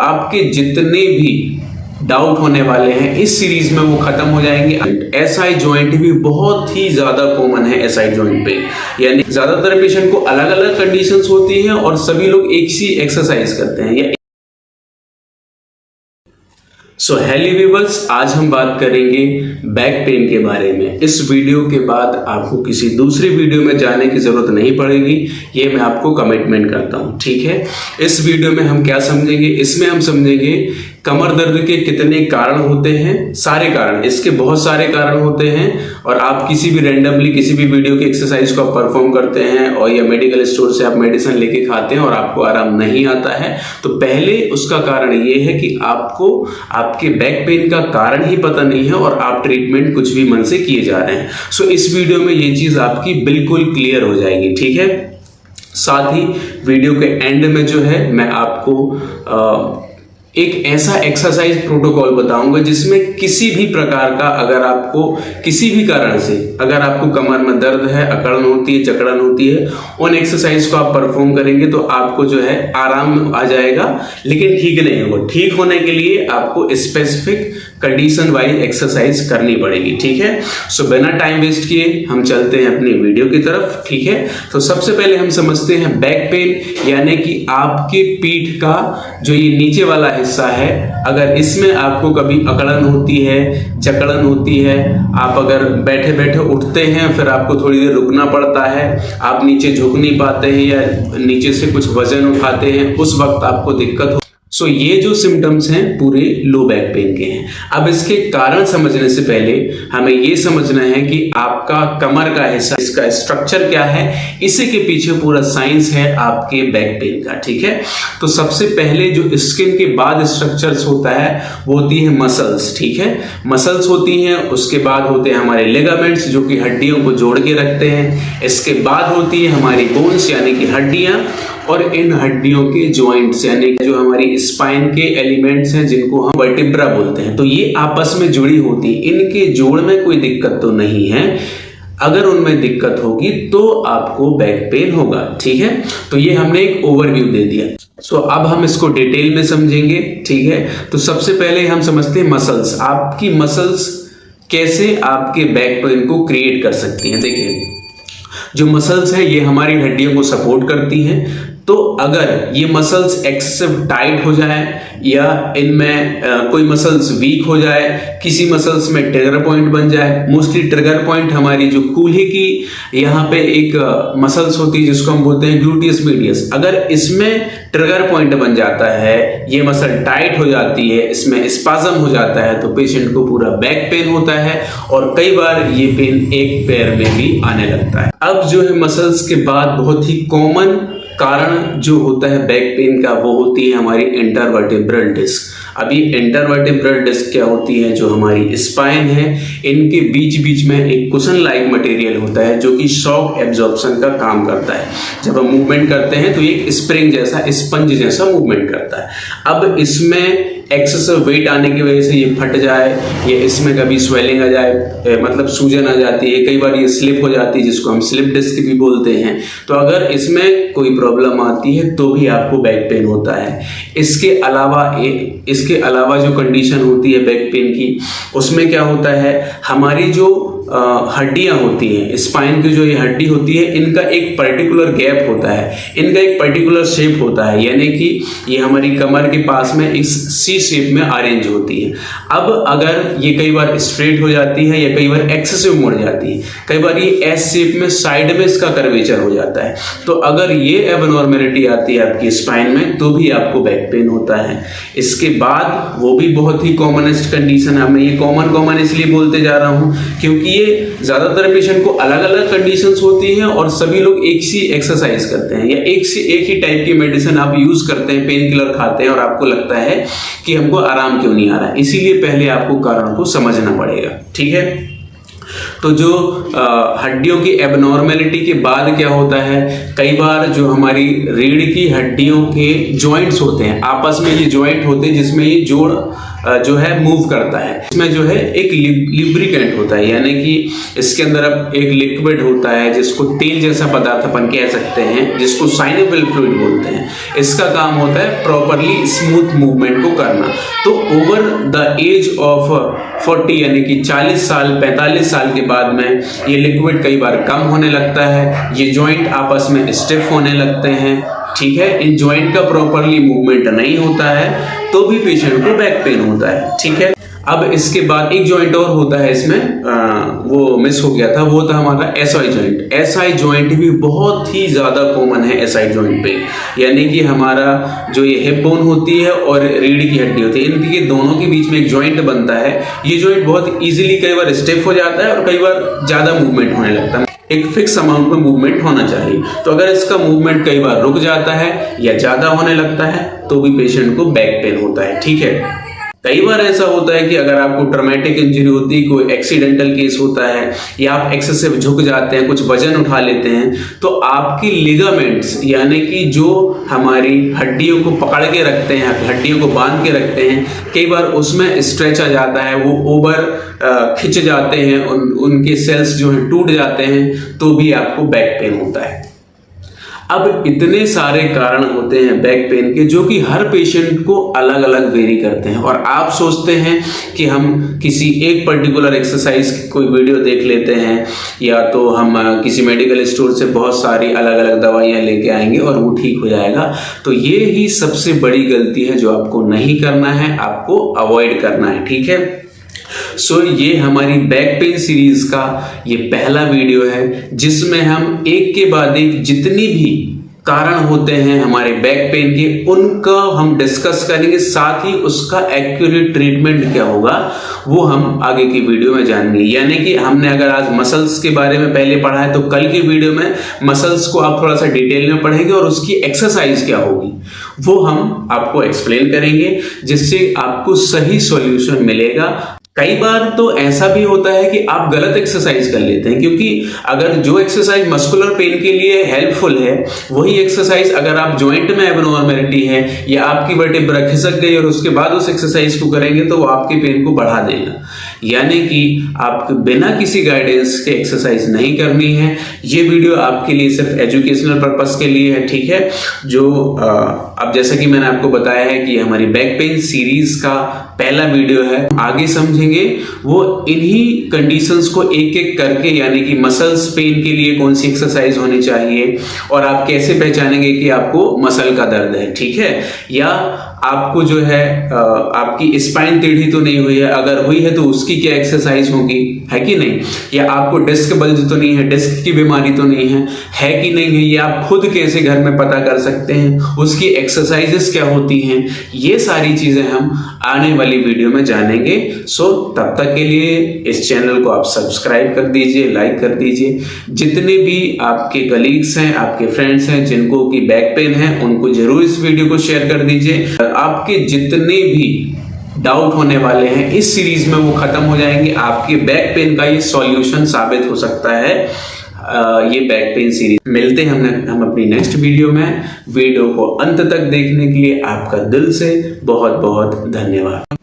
आपके जितने भी डाउट होने वाले हैं इस सीरीज में वो खत्म हो जाएंगे। एसआई जॉइंट भी बहुत ही ज्यादा कॉमन है। एसआई जॉइंट पे यानी ज्यादातर पेशेंट को अलग अलग कंडीशंस होती हैं और सभी लोग एक सी एक्सरसाइज करते हैं या सो हेलो व्यूअर्स, आज हम बात करेंगे बैक पेन के बारे में। इस वीडियो के बाद आपको किसी दूसरी वीडियो में जाने की जरूरत नहीं पड़ेगी, ये मैं आपको कमिटमेंट करता हूं, ठीक है। इस वीडियो में हम क्या समझेंगे, इसमें हम समझेंगे कमर दर्द के कितने कारण होते हैं, सारे कारण, इसके बहुत सारे कारण होते हैं। और आप किसी भी रैंडमली किसी भी वीडियो की एक्सरसाइज को आप परफॉर्म करते हैं और या मेडिकल स्टोर से आप मेडिसिन लेके खाते हैं और आपको आराम नहीं आता है, तो पहले उसका कारण ये है कि आपको आपके बैक पेन का कारण ही पता नहीं है और आप ट्रीटमेंट कुछ भी मन से किए जा रहे हैं। सो इस वीडियो में ये चीज आपकी बिल्कुल क्लियर हो जाएगी, ठीक है। साथ ही वीडियो के एंड में जो है मैं आपको एक ऐसा एक्सरसाइज प्रोटोकॉल बताऊंगा जिसमें किसी भी प्रकार का अगर आपको किसी भी कारण से अगर आपको कमर में दर्द है, अकड़न होती है, जकड़न होती है, उन एक्सरसाइज को आप परफॉर्म करेंगे तो आपको जो है आराम आ जाएगा, लेकिन ठीक नहीं होगा। ठीक होने के लिए आपको स्पेसिफिक कंडीशन वाइज एक्सरसाइज करनी पड़ेगी, ठीक है। सो बिना टाइम वेस्ट किए हम चलते हैं अपनी वीडियो की तरफ, ठीक है। तो सबसे पहले हम समझते हैं बैक पेन यानी कि आपके पीठ का जो ये नीचे वाला हिस्सा है, अगर इसमें आपको कभी अकड़न होती है, जकड़न होती है, आप अगर बैठे बैठे उठते हैं फिर आपको थोड़ी देर रुकना पड़ता है, आप नीचे झुक नहीं पाते हैं या नीचे से कुछ वजन उठाते हैं, उस वक्त आपको दिक्कत हो। सो ये जो सिम्टम्स हैं पूरे लो बैक पेन के हैं। अब इसके कारण समझने से पहले हमें ये समझना है कि आपका कमर का हिस्सा, इसका स्ट्रक्चर क्या है, इसी के पीछे पूरा साइंस है आपके बैक पेन का, ठीक है। तो सबसे पहले जो स्किन के बाद स्ट्रक्चर्स होता है वो होती है मसल्स, ठीक है। मसल्स होती हैं, उसके बाद होते हैं हमारे लिगामेंट्स जो कि हड्डियों को जोड़ के रखते हैं, इसके बाद होती है हमारी बोन्स यानी कि हड्डियां, और इन हड्डियों के जॉइंट्स यानी जो हमारी स्पाइन के एलिमेंट्स हैं जिनको हम वर्टिब्रा बोलते हैं, तो ये आपस में जुड़ी होती हैं। इनके जोड़ में कोई दिक्कत तो नहीं है, अगर उनमें दिक्कत होगी तो आपको बैक पेन होगा, ठीक है। तो ये हमने एक ओवरव्यू दे दिया। सो अब हम इसको डिटेल में समझेंगे, ठीक है। तो सबसे पहले हम समझते हैं मसल्स। आपकी मसल्स कैसे आपके बैक पेन को क्रिएट कर सकती हैं। देखिए, जो मसल्स है ये हमारी हड्डियों को सपोर्ट करती हैं। तो अगर ये मसल्स एक्सेसिव टाइट हो जाए या इनमें कोई मसल्स वीक हो जाए, किसी मसल्स में ट्रिगर पॉइंट बन जाए, मोस्टली ट्रिगर पॉइंट हमारी जो कूल्हे की यहाँ पे एक मसल्स होती है जिसको हम बोलते हैं ग्लूटियस मीडियस, अगर इसमें ट्रिगर पॉइंट बन जाता है, ये मसल टाइट हो जाती है, इसमें स्पाज्म हो जाता है, तो पेशेंट को पूरा बैक पेन होता है और कई बार ये पेन एक पैर में भी आने लगता है। अब जो है मसल्स के बाद बहुत ही कॉमन कारण जो होता है बैक पेन का वो होती है हमारी इंटरवर्टिब्रल डिस्क। अब ये इंटरवर्टिब्रल डिस्क क्या होती है, जो हमारी स्पाइन है इनके बीच बीच में एक कुशन लाइक मटेरियल होता है जो कि शॉक एब्जॉर्प्शन का काम करता है। जब हम मूवमेंट करते हैं तो एक स्प्रिंग जैसा, स्पंज जैसा मूवमेंट करता है। अब इसमें एक्सेसिव वेट आने की वजह से ये फट जाए या इसमें कभी स्वेलिंग आ जाए, मतलब सूजन आ जाती है, कई बार ये स्लिप हो जाती है जिसको हम स्लिप डिस्क भी बोलते हैं। तो अगर इसमें कोई प्रॉब्लम आती है तो भी आपको बैक पेन होता है। इसके अलावा जो कंडीशन होती है बैक पेन की, उसमें क्या होता है, हमारी जो हड्डियां होती हैं, स्पाइन की जो ये हड्डी होती है, इनका एक पर्टिकुलर गैप होता है, इनका एक पर्टिकुलर शेप होता है, यानी कि ये हमारी कमर के पास में इस सी शेप में अरेंज होती है। अब अगर ये कई बार स्ट्रेट हो जाती है या कई बार एक्सेसिव मुड़ जाती है, कई बार ये एस शेप में साइड में इसका कर्वेचर हो जाता है, तो अगर ये एबनॉर्मेलिटी आती है आपकी स्पाइन में तो भी आपको बैक पेन होता है। इसके बाद वो भी बहुत ही कॉमनेस्ट कंडीशन है, मैं ये कॉमन इसलिए बोलते जा रहा हूँ क्योंकि ये ज्यादातर पेशेंट को अलग अलग कंडीशंस होती हैं और सभी लोग एक सी एक्सरसाइज करते हैं या एक ही टाइप की मेडिसिन आप यूज करते हैं, पेन किलर खाते हैं और आपको लगता है कि हमको आराम क्यों नहीं आ रहा है। इसीलिए पहले आपको कारण को समझना पड़ेगा, ठीक है। तो जो हड्डियों की एबनॉर्मेलिटी के बाद क्या होता है, कई बार जो हमारी रीढ़ की हड्डियों के जॉइंट्स होते हैं, आपस में ये जॉइंट होते हैं जिसमें ये जोड़ जो है मूव करता है, इसमें जो है एक लिब्रिकेंट होता है, यानी कि इसके अंदर अब एक लिक्विड होता है जिसको तेल जैसा पदार्थ अपन कह सकते हैं, जिसको साइनोवियल फ्लूइड बोलते हैं। इसका काम होता है प्रॉपरली स्मूथ मूवमेंट को करना। तो ओवर द एज ऑफ 40 यानी कि 40 साल 45 साल के बाद में ये लिक्विड कई बार कम होने लगता है, ये जॉइंट आपस में स्टिफ होने लगते हैं, ठीक है। इन जॉइंट का प्रॉपरली मूवमेंट नहीं होता है तो भी पेशेंट को बैक पेन होता है, ठीक है। अब इसके बाद एक जॉइंट और होता है इसमें, वो मिस हो गया था, वो था हमारा एसआई जॉइंट। एसआई जॉइंट भी बहुत ही ज्यादा कॉमन है एसआई जॉइंट पे, यानी कि हमारा जो ये हिप बोन होती है और रीढ़ की हड्डी होती है, इनके दोनों के बीच में एक जॉइंट बनता है। ये जॉइंट बहुत इजीली कई बार स्टिफ हो जाता है और कई बार ज्यादा मूवमेंट होने लगता है। एक फिक्स अमाउंट में मूवमेंट होना चाहिए, तो अगर इसका मूवमेंट कई बार रुक जाता है या ज्यादा होने लगता है तो भी पेशेंट को बैक पेन होता है, ठीक है। कई बार ऐसा होता है कि अगर आपको ट्रॉमेटिक इंजरी होती है, कोई एक्सीडेंटल केस होता है या आप एक्सेसिव झुक जाते हैं, कुछ वजन उठा लेते हैं, तो आपकी लिगामेंट्स यानी कि जो हमारी हड्डियों को पकड़ के रखते हैं, हड्डियों को बांध के रखते हैं, कई बार उसमें स्ट्रेच आ जाता है, वो ओवर खिंच जाते हैं, उनके सेल्स जो हैं टूट जाते हैं, तो भी आपको बैक पेन होता है। अब इतने सारे कारण होते हैं बैक पेन के जो कि हर पेशेंट को अलग अलग वेरी करते हैं, और आप सोचते हैं कि हम किसी एक पर्टिकुलर एक्सरसाइज की कोई वीडियो देख लेते हैं या तो हम किसी मेडिकल स्टोर से बहुत सारी अलग अलग दवाइयाँ लेके आएंगे और वो ठीक हो जाएगा। तो ये ही सबसे बड़ी गलती है जो आपको नहीं करना है, आपको अवॉइड करना है, ठीक है। सो ये हमारी बैक पेन सीरीज का ये पहला वीडियो है जिसमें हम एक के बाद एक जितनी भी कारण होते हैं हमारे बैक पेन के उनका हम डिस्कस करेंगे, साथ ही उसका एक्यूरेट ट्रीटमेंट क्या होगा वो हम आगे की वीडियो में जानेंगे। यानी कि हमने अगर आज मसल्स के बारे में पहले पढ़ा है तो कल की वीडियो में मसल्स को आप थोड़ा सा डिटेल में पढ़ेंगे और उसकी एक्सरसाइज क्या होगी वो हम आपको एक्सप्लेन करेंगे, जिससे आपको सही सॉल्यूशन मिलेगा। कई बार तो ऐसा भी होता है कि आप गलत एक्सरसाइज कर लेते हैं, क्योंकि अगर जो एक्सरसाइज मस्कुलर पेन के लिए हेल्पफुल है वही एक्सरसाइज अगर आप जॉइंट में एबनॉर्मेलिटी है या आपकी वर्टेब्रा खिसक गई और उसके बाद उस एक्सरसाइज को करेंगे तो वो आपके पेन को बढ़ा देगा। यानी कि आपको बिना किसी गाइडेंस के एक्सरसाइज नहीं करनी है। ये वीडियो आपके लिए सिर्फ एजुकेशनल पर्पस के लिए है, ठीक है। जो अब जैसा कि मैंने आपको बताया है कि हमारी बैक पेन सीरीज का पहला वीडियो है, आगे समझेंगे वो इन्हीं कंडीशंस को एक एक करके, यानी कि मसल्स पेन के लिए कौन सी एक्सरसाइज होनी चाहिए और आप कैसे पहचानेंगे कि आपको मसल का दर्द है, ठीक है, या आपको जो है आपकी स्पाइन टेढ़ी तो नहीं हुई है, अगर हुई है तो उसकी क्या एक्सरसाइज होगी, है कि नहीं, या आपको डिस्क बल्ज तो नहीं है, डिस्क की बीमारी तो नहीं है कि नहीं है, ये आप खुद कैसे घर में पता कर सकते हैं, उसकी एक्सरसाइजेस क्या होती हैं, ये सारी चीजें हम आने वाली वीडियो में जानेंगे। सो तब तक के लिए इस चैनल को आप सब्सक्राइब कर दीजिए, लाइक कर दीजिए। जितने भी आपके कलीग्स हैं, आपके फ्रेंड्स हैं जिनको की बैक पेन है, उनको जरूर इस वीडियो को शेयर कर दीजिए। आपके जितने भी डाउट होने वाले हैं इस सीरीज में वो खत्म हो जाएंगे। आपके बैक पेन का ये सॉल्यूशन साबित हो सकता है ये बैक पेन सीरीज। मिलते हैं हम अपनी नेक्स्ट वीडियो में। वीडियो को अंत तक देखने के लिए आपका दिल से बहुत बहुत धन्यवाद।